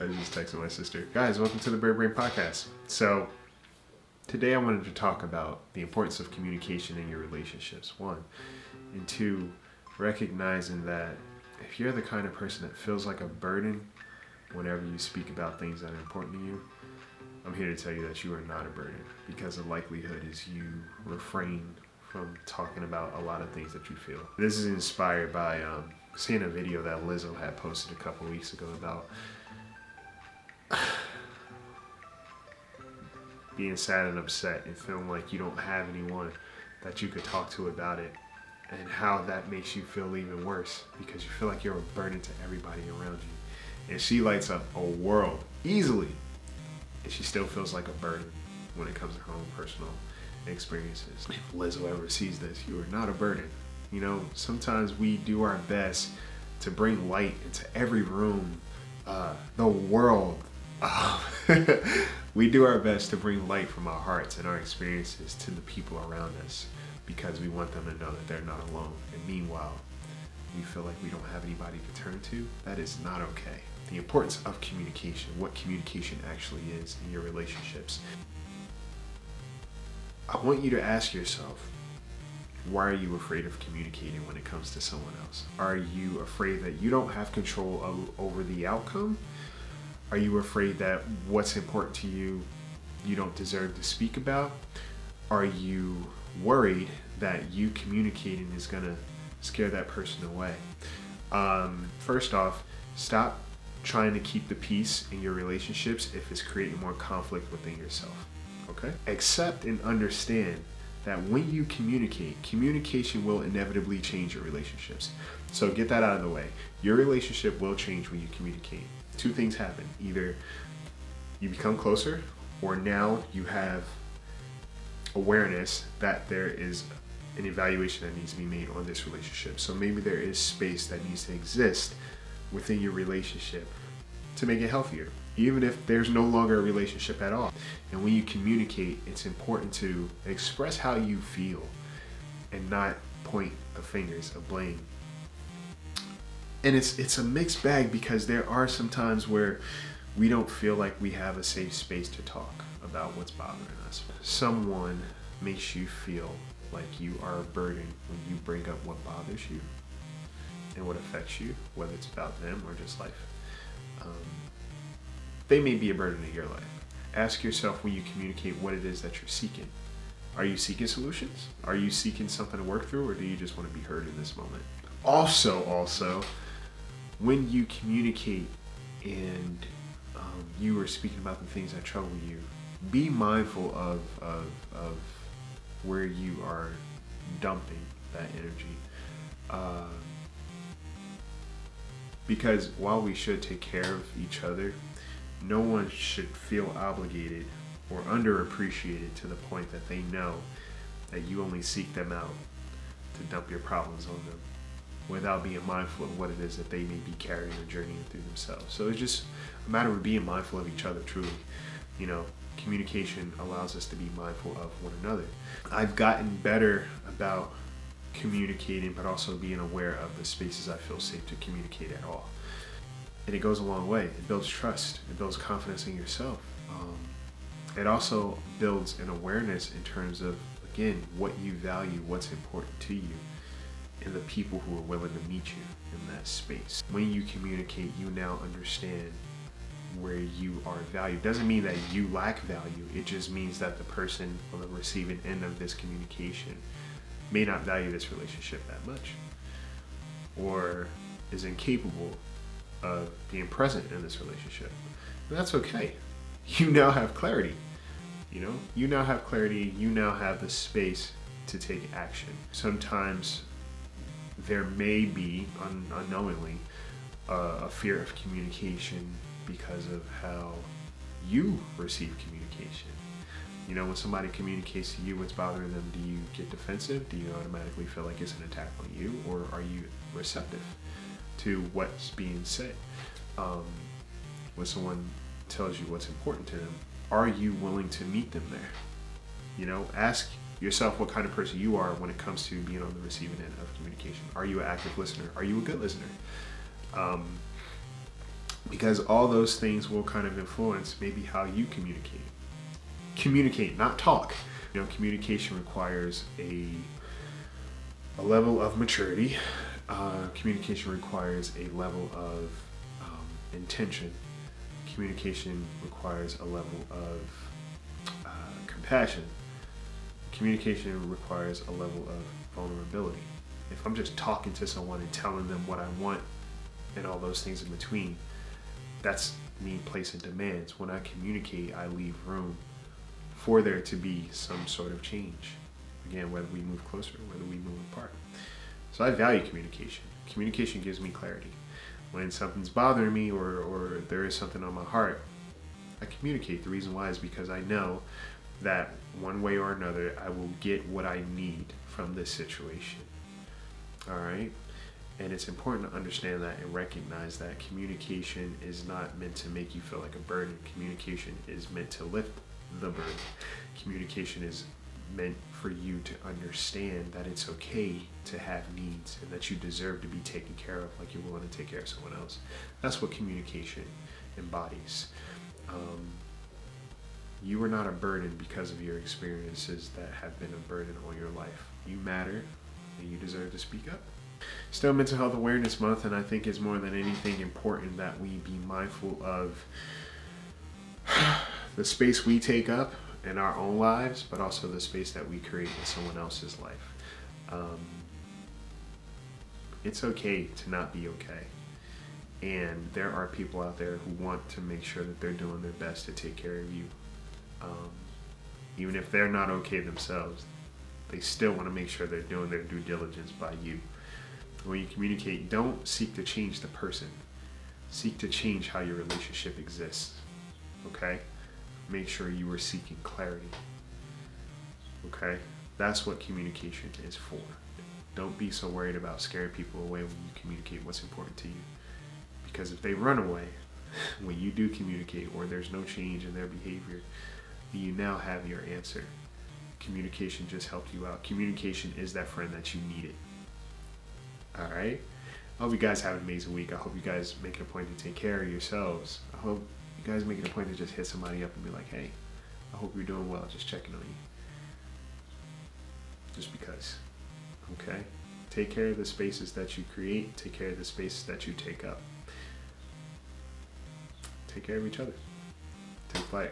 I was just texting my sister. Guys, welcome to the Bird Brain Podcast. So, today I wanted to talk about the importance of communication in your relationships. One. And two, recognizing that if you're the kind of person that feels like a burden whenever you speak about things that are important to you, I'm here to tell you that you are not a burden, because the likelihood is you refrain from talking about a lot of things that you feel. This is inspired by seeing a video that Lizzo had posted a couple weeks ago about being sad and upset and feeling like you don't have anyone that you could talk to about it, and how that makes you feel even worse because you feel like you're a burden to everybody around you. And she lights up a world easily, and she still feels like a burden when it comes to her own personal experiences. If Lizzo ever sees this, you are not a burden. You know, sometimes we do our best to bring light into every room, the world. We do our best to bring light from our hearts and our experiences to the people around us because we want them to know that they're not alone. And meanwhile, we feel like we don't have anybody to turn to. That is not okay. The importance of communication, what communication actually is in your relationships. I want you to ask yourself, why are you afraid of communicating when it comes to someone else? Are you afraid that you don't have control over the outcome? Are you afraid that what's important to you, you don't deserve to speak about? Are you worried that you communicating is gonna scare that person away? First off, stop trying to keep the peace in your relationships if it's creating more conflict within yourself, okay? Accept and understand that when you communicate, communication will inevitably change your relationships. So get that out of the way. Your relationship will change when you communicate. Two things happen. Either you become closer, or now you have awareness that there is an evaluation that needs to be made on this relationship. So maybe there is space that needs to exist within your relationship to make it healthier, even if there's no longer a relationship at all. And when you communicate, it's important to express how you feel and not point the fingers of blame. And it's a mixed bag, because there are some times where we don't feel like we have a safe space to talk about what's bothering us. Someone makes you feel like you are a burden when you bring up what bothers you and what affects you, whether it's about them or just life. They may be a burden in your life. Ask yourself when you communicate what it is that you're seeking. Are you seeking solutions? Are you seeking something to work through, or do you just want to be heard in this moment? Also, when you communicate and you are speaking about the things that trouble you, be mindful of where you are dumping that energy. Because while we should take care of each other, no one should feel obligated or underappreciated to the point that they know that you only seek them out to dump your problems on them, without being mindful of what it is that they may be carrying or journeying through themselves. So it's just a matter of being mindful of each other, truly. You know, communication allows us to be mindful of one another. I've gotten better about communicating, but also being aware of the spaces I feel safe to communicate at all. And it goes a long way. It builds trust. It builds confidence in yourself. It also builds an awareness in terms of, again, what you value, what's important to you, and the people who are willing to meet you in that space. When you communicate, you now understand where you are valued. Doesn't mean that you lack value. It just means that the person on the receiving end of this communication may not value this relationship that much, or is incapable of being present in this relationship. And that's okay. You now have clarity. You now have clarity. You now have the space to take action. Sometimes there may be, unknowingly, a fear of communication because of how you receive communication. You know, when somebody communicates to you what's bothering them, do you get defensive? Do you automatically feel like it's an attack on you? Or are you receptive to what's being said? When someone tells you what's important to them, are you willing to meet them there? You know, ask yourself what kind of person you are when it comes to being on the receiving end of communication. Are you an active listener? Are you a good listener? because all those things will kind of influence maybe how you communicate. Communicate, not talk. Communication requires a level of maturity. Communication requires a level of intention. Communication requires a level of compassion. Communication requires a level of vulnerability. If I'm just talking to someone and telling them what I want and all those things in between, that's me placing demands. When I communicate, I leave room for there to be some sort of change. Again, whether we move closer or whether we move apart. So I value communication. Communication gives me clarity. When something's bothering me or there is something on my heart, I communicate. The reason why is because I know that one way or another, I will get what I need from this situation. All right? And it's important to understand that and recognize that communication is not meant to make you feel like a burden. Communication is meant to lift the burden. Communication is meant for you to understand that it's okay to have needs and that you deserve to be taken care of like you're willing to take care of someone else. That's what communication embodies. You are not a burden because of your experiences that have been a burden on your life. You matter and you deserve to speak up. Still Mental Health Awareness Month, and I think it's more than anything important that we be mindful of the space we take up in our own lives, but also the space that we create in someone else's life. It's okay to not be okay. And there are people out there who want to make sure that they're doing their best to take care of you. Even if they're not okay themselves, they still want to make sure they're doing their due diligence by you. When you communicate, don't seek to change the person. Seek to change how your relationship exists. Okay? Make sure you are seeking clarity. Okay? That's what communication is for. Don't be so worried about scaring people away when you communicate what's important to you. Because if they run away when you do communicate or there's no change in their behavior, you now have your answer. Communication just helped you out. Communication is that friend that you needed. All right? I hope you guys have an amazing week. I hope you guys make it a point to take care of yourselves. I hope you guys make it a point to just hit somebody up and be like, hey, I hope you're doing well. Just checking on you. Just because. Okay? Take care of the spaces that you create. Take care of the spaces that you take up. Take care of each other. Take flight.